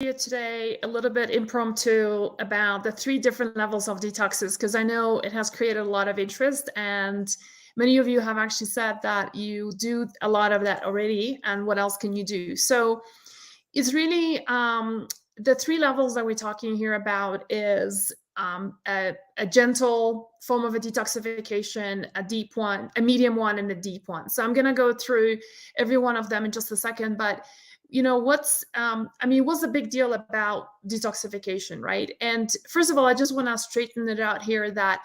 you today a little bit impromptu about the 3 different levels of detoxes because I know it has created a lot of interest, and many of you have actually said that you do a lot of that already, and what else can you do? So it's really the 3 levels that we're talking here about is a gentle form of a detoxification, a deep one, a medium one, and a deep one. So I'm going to go through every one of them in just a second, but what's the big deal about detoxification, right? And first of all, I just want to straighten it out here that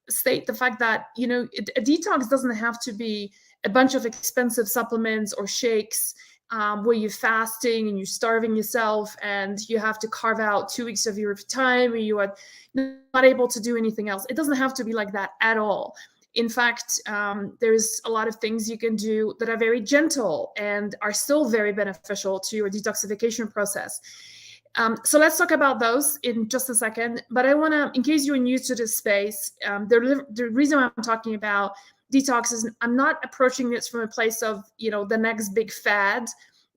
state the fact that a detox doesn't have to be a bunch of expensive supplements or shakes, where you're fasting and you're starving yourself and you have to carve out 2 weeks of your time and you are not able to do anything else. It doesn't have to be like that at all. In fact, there's a lot of things you can do that are very gentle and are still very beneficial to your detoxification process. So let's talk about those in just a second. But I want to, in case you're new to this space, the reason I'm talking about detox is I'm not approaching this from a place of, the next big fad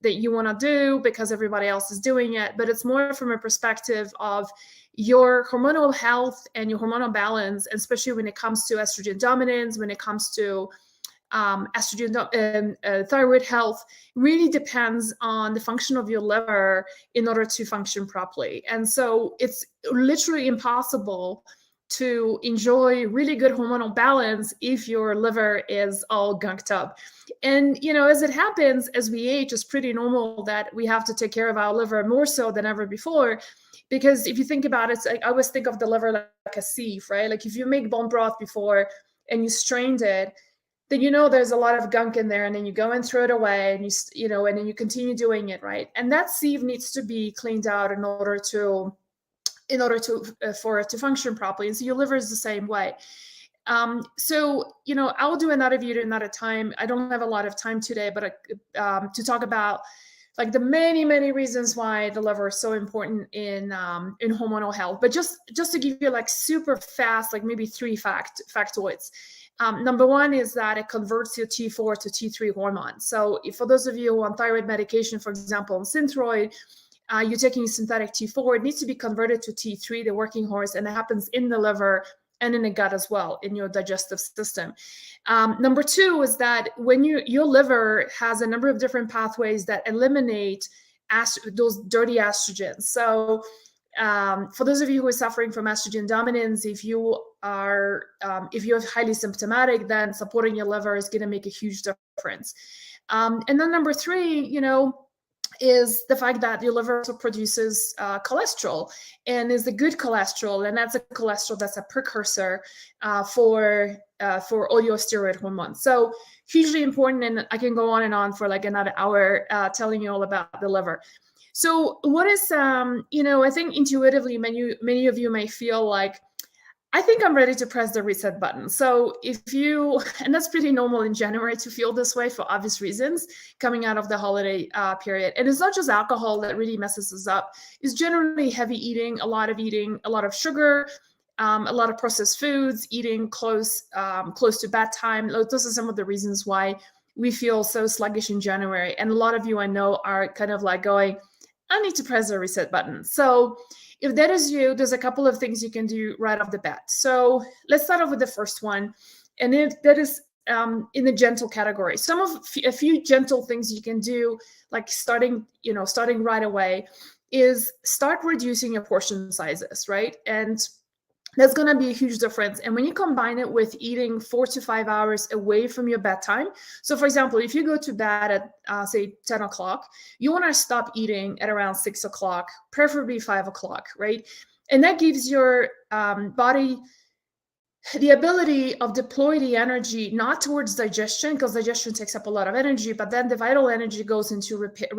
that you want to do because everybody else is doing it, but it's more from a perspective of your hormonal health and your hormonal balance, especially when it comes to estrogen dominance, when it comes to thyroid health, really depends on the function of your liver in order to function properly. And so it's literally impossible to enjoy really good hormonal balance if your liver is all gunked up. And, as it happens, as we age, it's pretty normal that we have to take care of our liver more so than ever before. Because if you think about it, I always think of the liver like a sieve, right? Like if you make bone broth before and you strained it, then there's a lot of gunk in there, and then you go and throw it away, and and then you continue doing it, right? And that sieve needs to be cleaned out in order for it to function properly. And so your liver is the same way. I'll do another video another time. I don't have a lot of time today, but to talk about like the many reasons why the liver is so important in hormonal health. But just to give you like super fast, like maybe 3 factoids. Number one is that it converts your T4 to T3 hormone. So for those of you who are on thyroid medication, for example, on Synthroid, you're taking synthetic T4, it needs to be converted to T3, the working horse, and it happens in the liver and in the gut as well, in your digestive system. Number 2 is that when your liver has a number of different pathways that eliminate those dirty estrogens. So for those of you who are suffering from estrogen dominance, if you're highly symptomatic, then supporting your liver is going to make a huge difference. And then number 3, is the fact that your liver also produces cholesterol, and is a good cholesterol, and that's a cholesterol that's a precursor for all your steroid hormones. So hugely important, and I can go on and on for like another hour telling you all about the liver. So what is, I think intuitively many of you may feel like, I think I'm ready to press the reset button. So and that's pretty normal in January to feel this way for obvious reasons, coming out of the holiday period. And it's not just alcohol that really messes us up. It's generally heavy eating, a lot of sugar, a lot of processed foods, eating close to bedtime. Those are some of the reasons why we feel so sluggish in January. And a lot of you I know are kind of like going, I need to press the reset button. So if that is you, there's a couple of things you can do right off the bat. So let's start off with the first one, and that is in the gentle category. A few gentle things you can do, like starting right away, is start reducing your portion sizes, right? And that's going to be a huge difference. And when you combine it with eating 4 to 5 hours away from your bedtime, so for example, if you go to bed at say 10 o'clock, you want to stop eating at around 6 o'clock, preferably 5 o'clock, right? And that gives your body the ability of deploy the energy not towards digestion, because digestion takes up a lot of energy, but then the vital energy goes into repair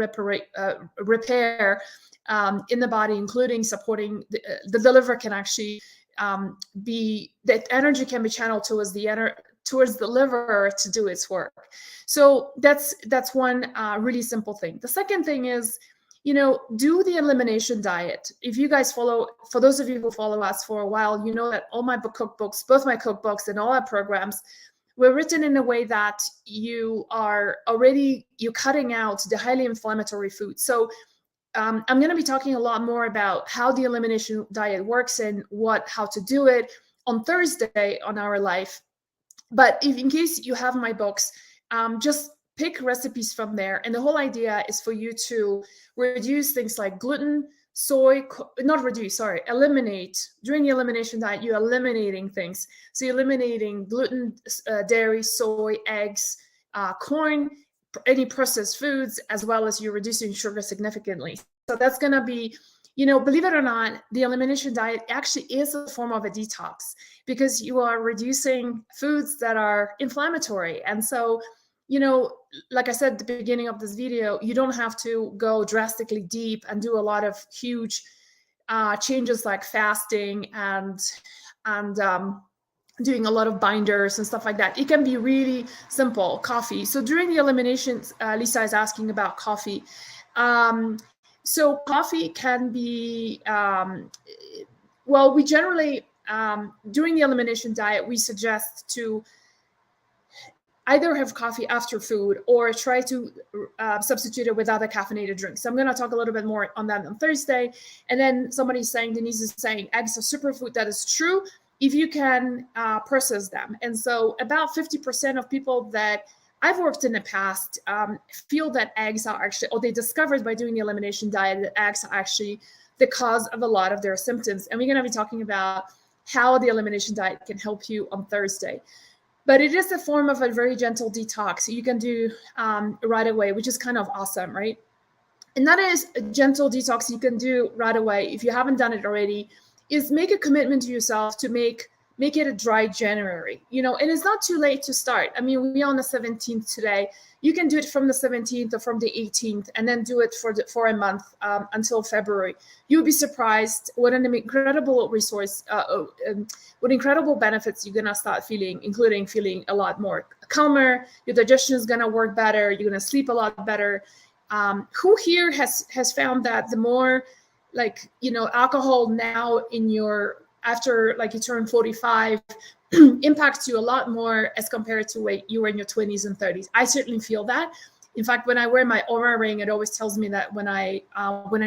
in the body, including supporting the liver can actually that energy can be channeled towards the liver to do its work. So that's one really simple thing. The second thing is, do the elimination diet. If you guys for those of you who follow us for a while, you know that all my cookbooks, both my cookbooks and all our programs, were written in a way that you're cutting out the highly inflammatory foods. So I'm going to be talking a lot more about how the elimination diet works and how to do it on Thursday on Our Life. But if in case you have my books, just pick recipes from there. And the whole idea is for you to reduce things like gluten, soy, not reduce, sorry, eliminate. During the elimination diet, you're eliminating things. So you're eliminating gluten, dairy, soy, eggs, corn, any processed foods, as well as you're reducing sugar significantly. So that's going to be, believe it or not, the elimination diet actually is a form of a detox because you are reducing foods that are inflammatory. And so, like I said at the beginning of this video, you don't have to go drastically deep and do a lot of huge changes like fasting and doing a lot of binders and stuff like that. It can be really simple. Coffee. So during the eliminations, Lisa is asking about coffee. So coffee can be, we generally, during the elimination diet, we suggest to either have coffee after food or try to substitute it with other caffeinated drinks. So I'm going to talk a little bit more on that on Thursday. And then somebody's saying, Denise is saying, eggs are superfood. That is true if you can process them. And so about 50% of people that I've worked in the past feel that eggs are actually, or they discovered by doing the elimination diet that eggs are actually the cause of a lot of their symptoms. And we're going to be talking about how the elimination diet can help you on Thursday. But it is a form of a very gentle detox you can do right away, which is kind of awesome, right? And that is a gentle detox you can do right away if you haven't done it already, is make a commitment to yourself to make it a dry January, and it's not too late to start. I mean, we're on the 17th today. You can do it from the 17th or from the 18th and then do it for a month until February. You'll be surprised what an incredible resource, what incredible benefits you're going to start feeling, including feeling a lot more calmer. Your digestion is going to work better. You're going to sleep a lot better. Who here has found that the more alcohol now in after you turn 45 impacts you a lot more as compared to when you were in your 20s and 30s. I certainly feel that. In fact, when I wear my Oura ring, it always tells me that when I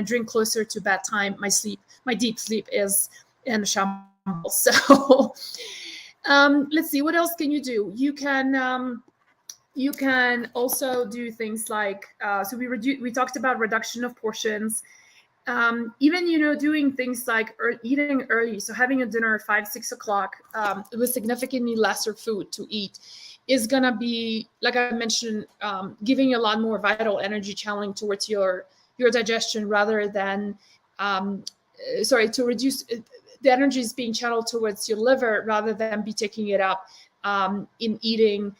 drink closer to bedtime, my deep sleep is in shambles. So let's see, what else can you do? You can also do things like we talked about reduction of portions. Even doing things like eating early, so having a dinner at 5-6 o'clock with significantly lesser food to eat is gonna be, like I mentioned, giving you a lot more vital energy channeling towards your digestion rather than to reduce the energy is being channeled towards your liver rather than be taking it up in eating,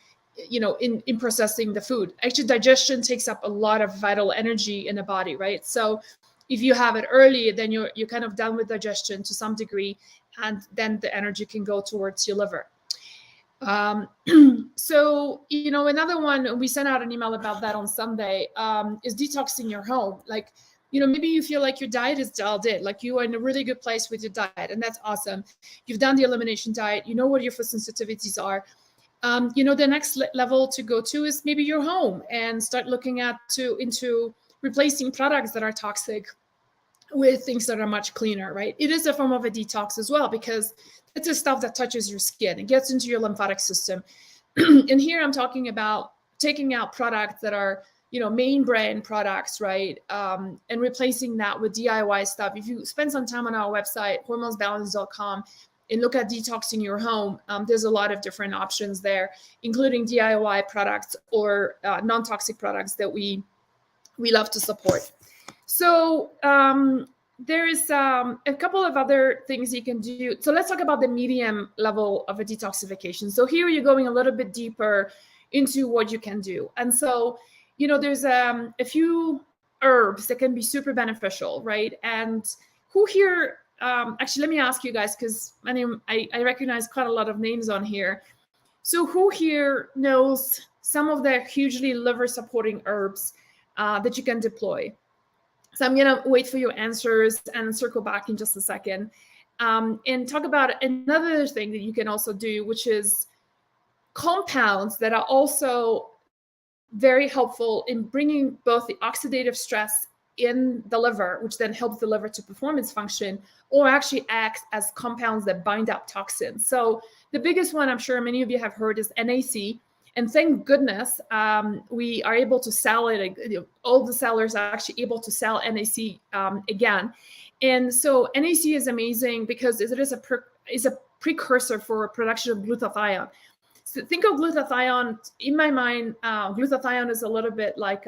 in processing the food. Actually, digestion takes up a lot of vital energy in the body, right? So if you have it early, then you're kind of done with digestion to some degree, and then the energy can go towards your liver. So, another one, we sent out an email about that on Sunday, is detoxing your home. Maybe you feel like your diet is dialed in, like you are in a really good place with your diet, and that's awesome. You've done the elimination diet, you know what your food sensitivities are. The next level to go to is maybe your home and start looking into replacing products that are toxic with things that are much cleaner, right? It is a form of a detox as well because it's the stuff that touches your skin. It gets into your lymphatic system. And here I'm talking about taking out products that are, main brand products, right? And replacing that with DIY stuff. If you spend some time on our website, hormonesbalance.com, and look at detoxing your home, there's a lot of different options there, including DIY products or non-toxic products that we love to support. So there is a couple of other things you can do. So let's talk about the medium level of a detoxification. So here you're going a little bit deeper into what you can do. And so, there's a few herbs that can be super beneficial, right? And who here, actually, let me ask you guys, because I recognize quite a lot of names on here. So who here knows some of the hugely liver supporting herbs that you can deploy? So I'm going to wait for your answers and circle back in just a second and talk about another thing that you can also do, which is compounds that are also very helpful in bringing both the oxidative stress in the liver, which then helps the liver to perform its function, or actually acts as compounds that bind up toxins. So the biggest one, I'm sure many of you have heard, is NAC. And thank goodness we are able to sell it. All the sellers are actually able to sell NAC again. And so NAC is amazing because it is a precursor for production of glutathione. So think of glutathione. In my mind, glutathione is a little bit like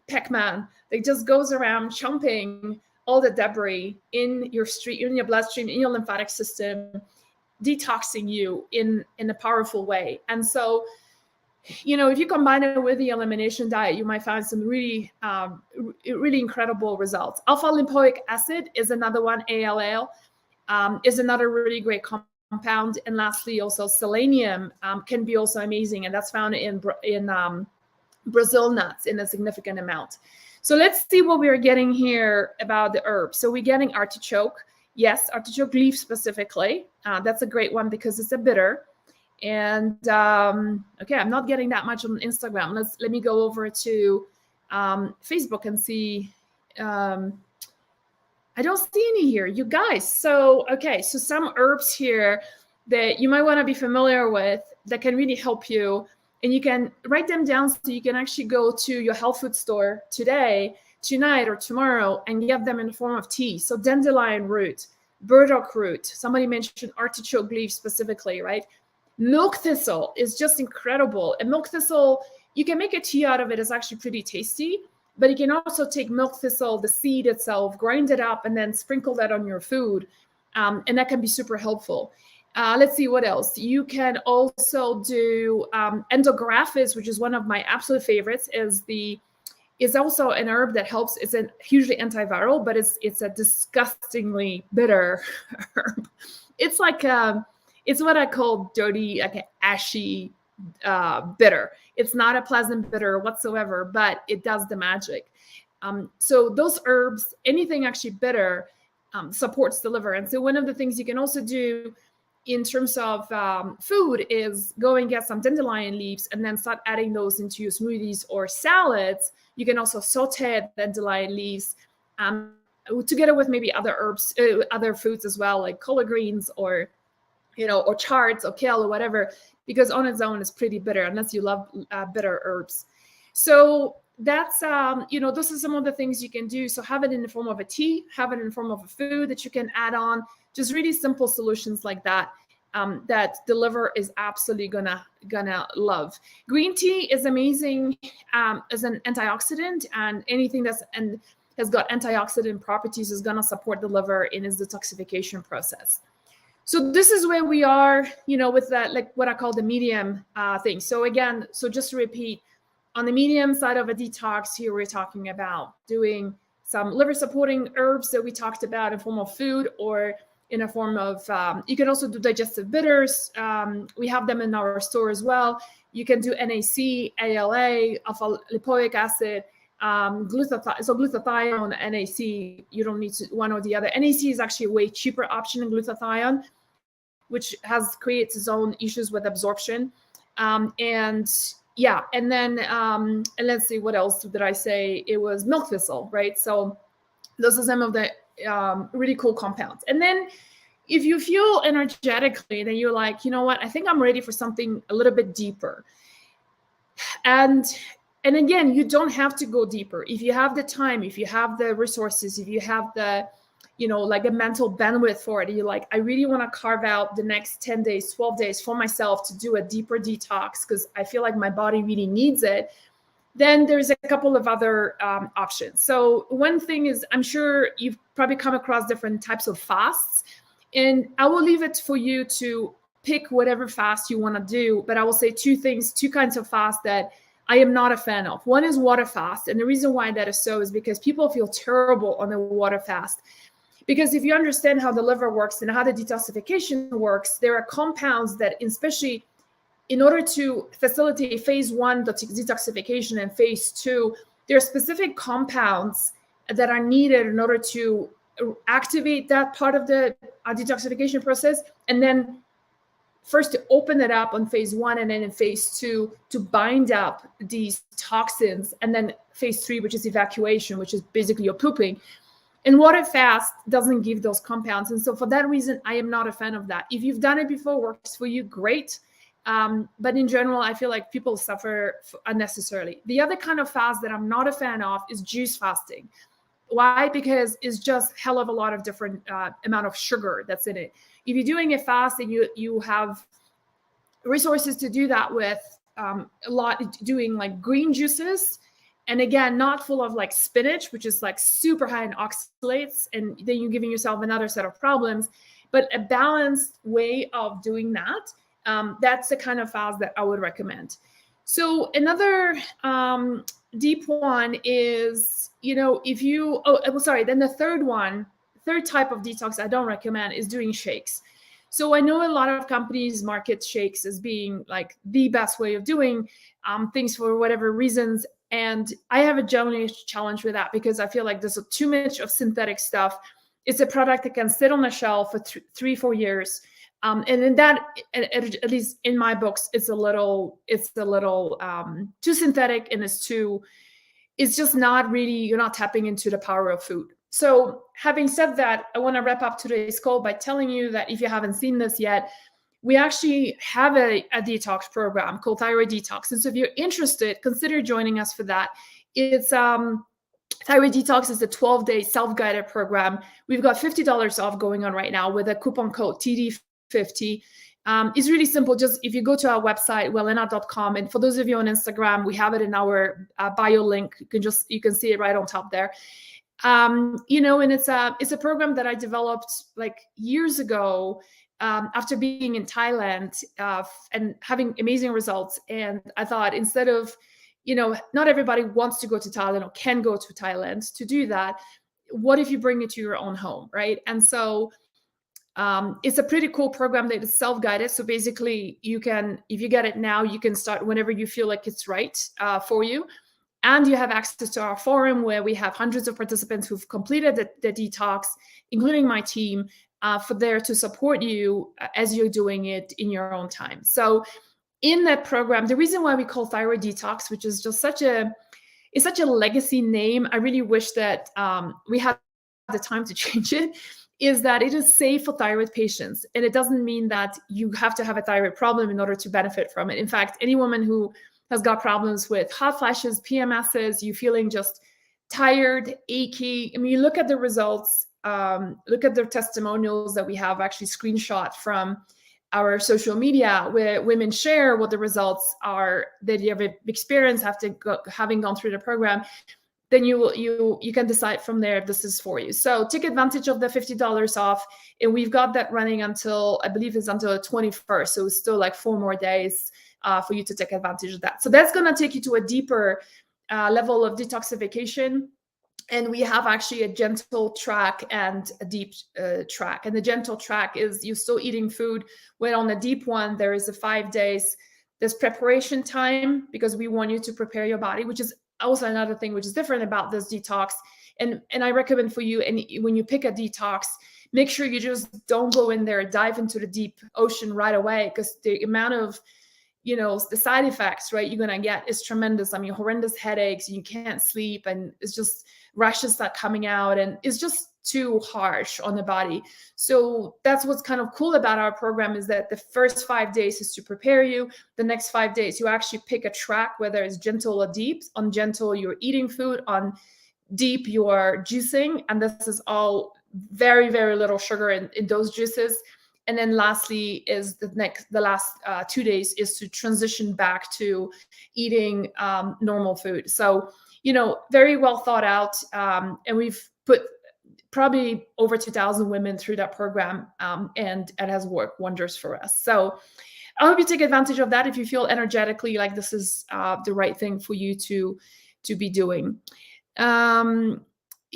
Pac-Man. It just goes around chomping all the debris in your bloodstream, in your lymphatic system, detoxing you in a powerful way. And so, if you combine it with the elimination diet, you might find some really incredible results. Alpha lipoic acid is another one. ALL is another really great compound. And lastly, also selenium can be also amazing, and that's found in Brazil nuts in a significant amount. So let's see what we are getting here about the herbs. So we're getting artichoke. Yes, artichoke leaf specifically. That's a great one because it's a bitter. And okay, I'm not getting that much on Instagram. Let me go over to Facebook and see. I don't see any here, you guys. So okay, so some herbs here that you might want to be familiar with that can really help you, and you can write them down so you can actually go to your health food store today, tonight, or tomorrow and get them in the form of tea. So dandelion root, burdock root. Somebody mentioned artichoke leaf specifically, right? Milk thistle is just incredible. And milk thistle, you can make a tea out of it. It's actually pretty tasty. But you can also take milk thistle, the seed itself, grind it up, and then sprinkle that on your food. And that can be super helpful. Let's see what else. You can also do endographis, which is one of my absolute favorites. Is also an herb that helps. It's a hugely antiviral, but it's a disgustingly bitter herb. It's like it's what I call dirty, like an ashy bitter. It's not a pleasant bitter whatsoever, but it does the magic. So those herbs, anything actually bitter, supports the liver. And so one of the things you can also do in terms of food is go and get some dandelion leaves and then start adding those into your smoothies or salads. You can also saute dandelion leaves together with maybe other herbs, other foods as well, like collard greens or chards or kale or whatever, because on its own it's pretty bitter unless you love bitter herbs. So that's, those are some of the things you can do. So have it in the form of a tea, have it in the form of a food that you can add on, just really simple solutions like that, that the liver is absolutely gonna love. Green tea is amazing as an antioxidant, and anything and has got antioxidant properties is gonna support the liver in its detoxification process. So this is where we are, with that, like what I call the medium thing. So again, just to repeat, on the medium side of a detox here, we're talking about doing some liver supporting herbs that we talked about in form of food or in a form of, you can also do digestive bitters. We have them in our store as well. You can do NAC, ALA, alpha lipoic acid, glutathione, NAC. You don't need to one or the other. NAC is actually a way cheaper option than glutathione, which creates its own issues with absorption. And then and let's see, what else did I say? It was milk thistle, right? So those are some of the really cool compounds. And then if you feel energetically, then you're like, you know what, I think I'm ready for something a little bit deeper. And again, you don't have to go deeper. If you have the time, if you have the resources, if you have the, like a mental bandwidth for it, you're like, I really want to carve out the next 10 days, 12 days for myself to do a deeper detox because I feel like my body really needs it, then there's a couple of other options. So one thing is, I'm sure you've probably come across different types of fasts, and I will leave it for you to pick whatever fast you want to do. But I will say two kinds of fast that I am not a fan of. One is water fast. And the reason why that is so is because people feel terrible on the water fast. Because if you understand how the liver works and how the detoxification works, there are compounds that, especially in order to facilitate phase 1 detoxification and phase 2, there are specific compounds that are needed in order to activate that part of the detoxification process and then first to open it up on phase 1, and then in phase 2 to bind up these toxins, and then phase 3, which is evacuation, which is basically your pooping. And water fast doesn't give those compounds. And so for that reason, I am not a fan of that. If you've done it before, works for you, great. But in general, I feel like people suffer unnecessarily. The other kind of fast that I'm not a fan of is juice fasting. Why? Because it's just hell of a lot of different amount of sugar that's in it. If you're doing a fast and you have resources to do that with, a lot doing like green juices, and again, not full of like spinach, which is like super high in oxalates, and then you're giving yourself another set of problems. But a balanced way of doing that, that's the kind of fast that I would recommend. So another deep one is, if you, then the third type of detox I don't recommend is doing shakes. So I know a lot of companies market shakes as being like the best way of doing things for whatever reasons. And I have a general challenge with that, because I feel like there's too much of synthetic stuff. It's a product that can sit on the shelf for 3-4 years. And in that, at least in my books, it's a little too synthetic, and it's just not really, you're not tapping into the power of food. So having said that, I want to wrap up today's call by telling you that if you haven't seen this yet, we actually have a detox program called Thyroid Detox. And so if you're interested, consider joining us for that. It's Thyroid Detox is a 12-day self-guided program. We've got $50 off going on right now with a coupon code TD50. It's really simple. Just if you go to our website, wellena.com, and for those of you on Instagram, we have it in our bio link. You can see it right on top there. And it's a program that I developed like years ago, after being in Thailand and having amazing results. And I thought, instead of, not everybody wants to go to Thailand or can go to Thailand to do that. What if you bring it to your own home, right? And so it's a pretty cool program that is self-guided. So basically you can, if you get it now, you can start whenever you feel like it's right for you. And you have access to our forum, where we have hundreds of participants who've completed the detox, including my team, for there to support you as you're doing it in your own time. So in that program, the reason why we call Thyroid Detox, which is just such a legacy name, I really wish that we had the time to change it, is that it is safe for thyroid patients. And it doesn't mean that you have to have a thyroid problem in order to benefit from it. In fact, any woman who has got problems with hot flashes, PMSs, you feeling just tired, achy. I mean, you look at the results, look at the testimonials that we have actually screenshot from our social media, where women share what the results are that you have experienced after having gone through the program. Then you can decide from there if this is for you. So take advantage of the $50 off. And we've got that running until, I believe it's until the 21st. So it's still like 4 more days for you to take advantage of that. So that's going to take you to a deeper level of detoxification. And we have actually a gentle track and a deep track. And the gentle track is you're still eating food. When on the deep one, there is a 5 days. There's preparation time, because we want you to prepare your body, which is also another thing which is different about this detox. And I recommend for you, and when you pick a detox, make sure you just don't go in there, dive into the deep ocean right away, because the amount of, the side effects, right, you're going to get is tremendous. I mean, horrendous headaches, you can't sleep, and it's just rashes start coming out, and it's just too harsh on the body. So that's what's kind of cool about our program, is that the first 5 days is to prepare you. The next 5 days, you actually pick a track, whether it's gentle or deep. On gentle, you're eating food. On deep, you are juicing. And this is all very, very little sugar in those juices. And then lastly is the last 2 days is to transition back to eating normal food. So, very well thought out. And we've put probably over 2,000 women through that program, and it has worked wonders for us. So I hope you take advantage of that if you feel energetically like this is the right thing for you to be doing.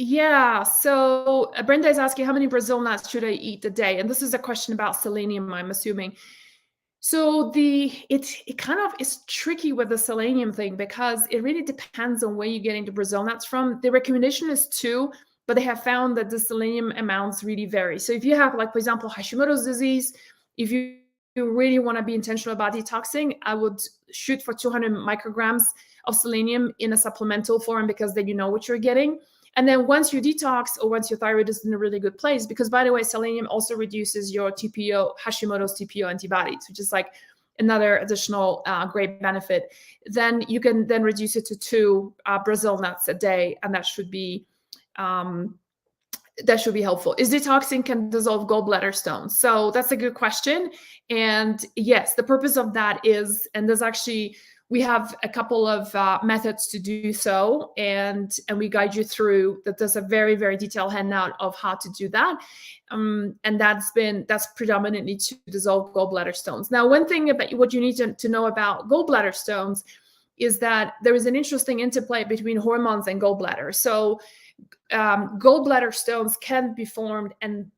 Yeah, so Brenda is asking, how many Brazil nuts should I eat a day? And this is a question about selenium, I'm assuming. So it kind of is tricky with the selenium thing, because it really depends on where you're getting the Brazil nuts from. The recommendation is 2, but they have found that the selenium amounts really vary. So if you have, like, for example, Hashimoto's disease, if you really want to be intentional about detoxing, I would shoot for 200 micrograms of selenium in a supplemental form, because then you know what you're getting. And then once you detox, or once your thyroid is in a really good place, because by the way, selenium also reduces your TPO, Hashimoto's TPO antibodies, which is like another additional great benefit, then you can then reduce it to 2 Brazil nuts a day, and that should be helpful. Is detoxing can dissolve gallbladder stones? So that's a good question. And yes, the purpose of that is, and there's actually, we have a couple of methods to do so, and we guide you through that. There's a very, very detailed handout of how to do that. And that's predominantly to dissolve gallbladder stones. Now, one thing about what you need to know about gallbladder stones is that there is an interesting interplay between hormones and gallbladder. So gallbladder stones can be formed, and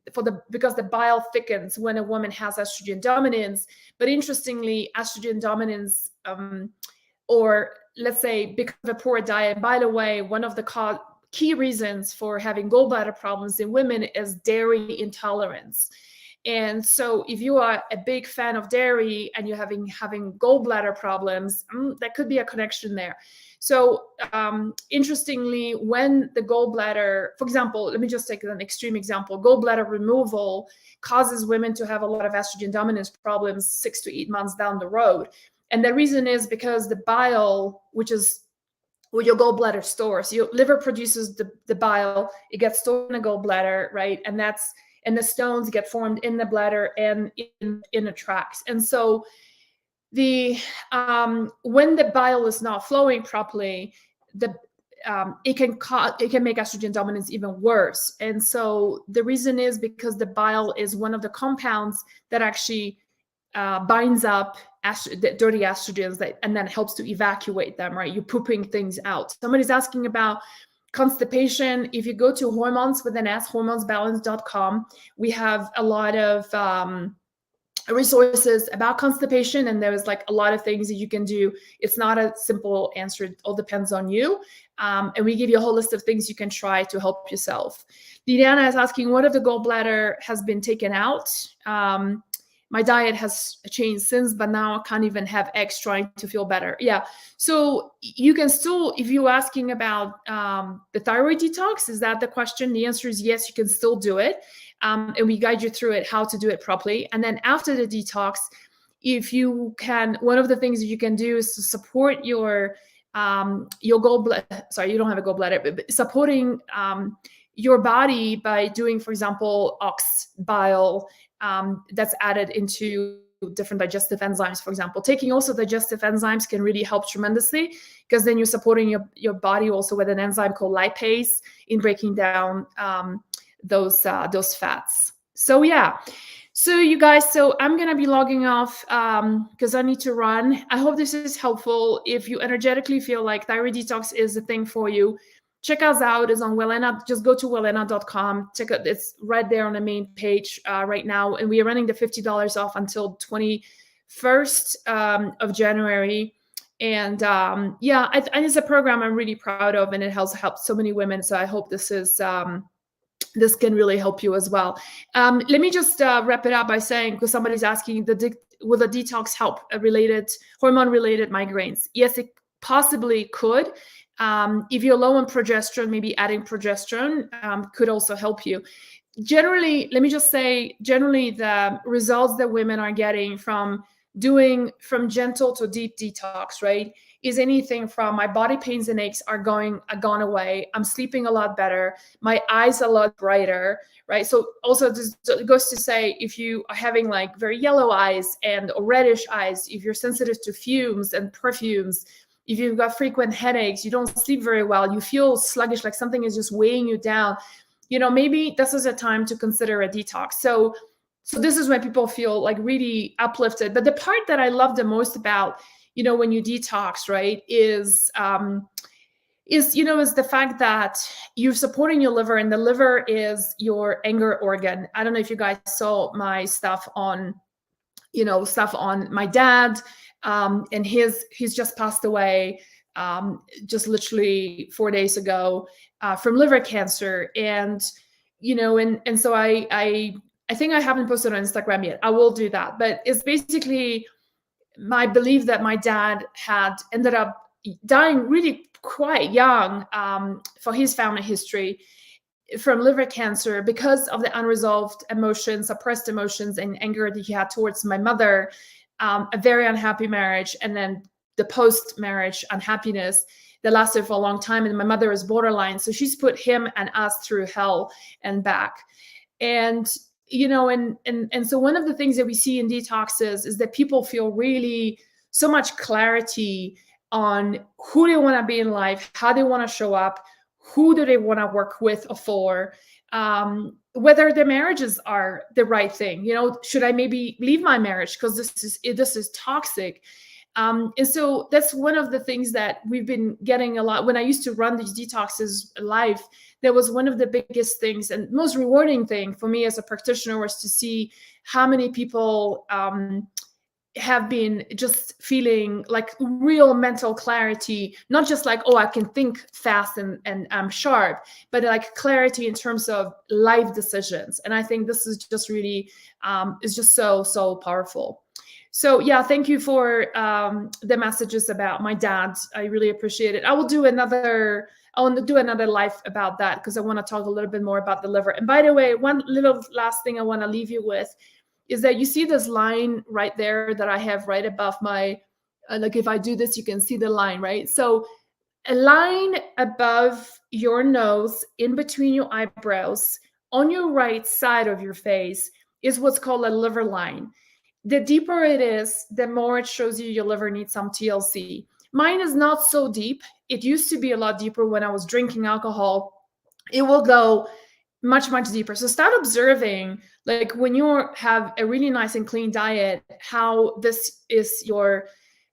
because the bile thickens when a woman has estrogen dominance. But interestingly, estrogen dominance, or let's say because of a poor diet, by the way, one of the key reasons for having gallbladder problems in women is dairy intolerance. And so if you are a big fan of dairy and you're having gallbladder problems, that could be a connection there. So interestingly, when the gallbladder, for example, let me just take an extreme example. Gallbladder removal causes women to have a lot of estrogen dominance problems 6 to 8 months down the road. And the reason is because the bile, which is what your gallbladder stores, your liver produces the bile, it gets stored in the gallbladder, right? And the stones get formed in the bladder and in the tracts. And so when the bile is not flowing properly, it can make estrogen dominance even worse. And so the reason is because the bile is one of the compounds that actually binds up the dirty estrogens and then helps to evacuate them, right? You're pooping things out. Somebody's asking about constipation. If you go to hormones with an S, hormonesbalance.com, we have a lot of resources about constipation, and there's like a lot of things that you can do. It's not a simple answer. It all depends on you. And we give you a whole list of things you can try to help yourself. Liliana is asking, what if the gallbladder has been taken out? My diet has changed since, but now I can't even have eggs trying to feel better. Yeah. So you can still, if you're asking about the thyroid detox, is that the question? The answer is yes, you can still do it. And we guide you through it, how to do it properly. And then after the detox, if you can, one of the things that you can do is to support your gallbladder. Sorry, you don't have a gallbladder, but supporting your body by doing, for example, ox bile that's added into different digestive enzymes. For example, taking also digestive enzymes can really help tremendously, because then you're supporting your body also with an enzyme called lipase in breaking down those fats. So yeah, so you guys, so I'm gonna be logging off because I need to run. I hope this is helpful. If you energetically feel like thyroid detox is a thing for you, check us out. It's on Wellena. Just go to wellena.com. Check it. It's right there on the main page right now, and we are running the $50 off until 21st of January. And yeah, and it's a program I'm really proud of, and it has helped so many women. So I hope this can really help you as well. Let me just wrap it up by saying, because somebody's asking, will the detox help hormone-related migraines? Yes, it possibly could. If you're low on progesterone, maybe adding progesterone could also help you. Generally, let me just say, generally the results that women are getting from gentle to deep detox, right, is anything from my body pains and aches are gone away. I'm sleeping a lot better. My eyes a lot brighter, right? So also it goes to say, if you are having like very yellow eyes or reddish eyes, if you're sensitive to fumes and perfumes, if you've got frequent headaches, you don't sleep very well, you feel sluggish, like something is just weighing you down, maybe this is a time to consider a detox. So this is when people feel like really uplifted. But the part that I love the most about, when you detox, right, is the fact that you're supporting your liver, and the liver is your anger organ. I don't know if you guys saw my stuff on my dad, and he's just passed away just literally 4 days ago from liver cancer. And so I I think I haven't posted on Instagram yet. I will do that. But it's basically my belief that my dad had ended up dying really quite young, for his family history, from liver cancer, because of the unresolved emotions, suppressed emotions, and anger that he had towards my mother, a very unhappy marriage, and then the post-marriage unhappiness that lasted for a long time. And my mother is borderline, so she's put him and us through hell and back. And and so one of the things that we see in detoxes is that people feel really so much clarity on who they want to be in life, how they want to show up, who do they want to work with or for, whether their marriages are the right thing. Should I maybe leave my marriage because this is toxic? And so that's one of the things that we've been getting a lot. When I used to run these detoxes live, that was one of the biggest things and most rewarding thing for me as a practitioner, was to see how many people have been just feeling like real mental clarity, not just like, oh, I can think fast and I'm sharp, but like clarity in terms of life decisions. And I think this is just really, is just so powerful. So yeah, thank you for the messages about my dad. I really appreciate it. I want to do another live about that, because I want to talk a little bit more about the liver. And by the way, one little last thing I want to leave you with is that you see this line right there that I have right above my, like if I do this, you can see the line, right? So a line above your nose, in between your eyebrows, on your right side of your face, is what's called a liver line. The deeper it is, the more it shows you your liver needs some TLC. Mine is not so deep. It used to be a lot deeper when I was drinking alcohol. It will go much deeper. So start observing, like when you have a really nice and clean diet, how this is your,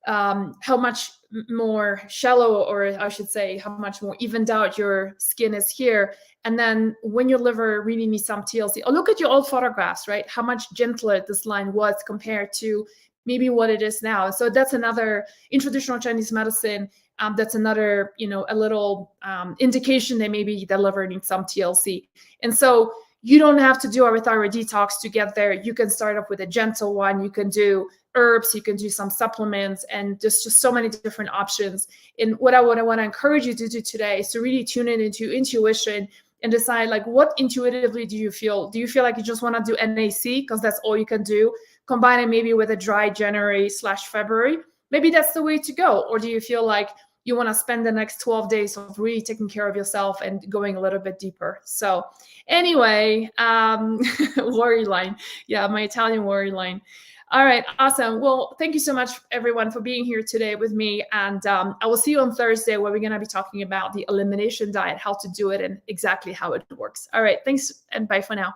how much more shallow, or I should say, how much more evened out your skin is here. And then when your liver really needs some TLC, or look at your old photographs, right? How much gentler this line was compared to maybe what it is now. So that's another, in traditional Chinese medicine, that's another, a little indication that maybe the liver needs some TLC. And so you don't have to do a thyroid detox to get there. You can start off with a gentle one. You can do herbs, you can do some supplements, and there's just so many different options. And what I want to encourage you to do today is to really tune in into intuition and decide, like, what intuitively do you feel? Do you feel like you just want to do NAC because that's all you can do? Combine it maybe with a dry January/February. Maybe that's the way to go. Or do you feel like you want to spend the next 12 days of really taking care of yourself and going a little bit deeper? So anyway, worry line. Yeah, my Italian worry line. All right, awesome. Well, thank you so much, everyone, for being here today with me. And I will see you on Thursday, where we're going to be talking about the elimination diet, how to do it, and exactly how it works. All right, thanks, and bye for now.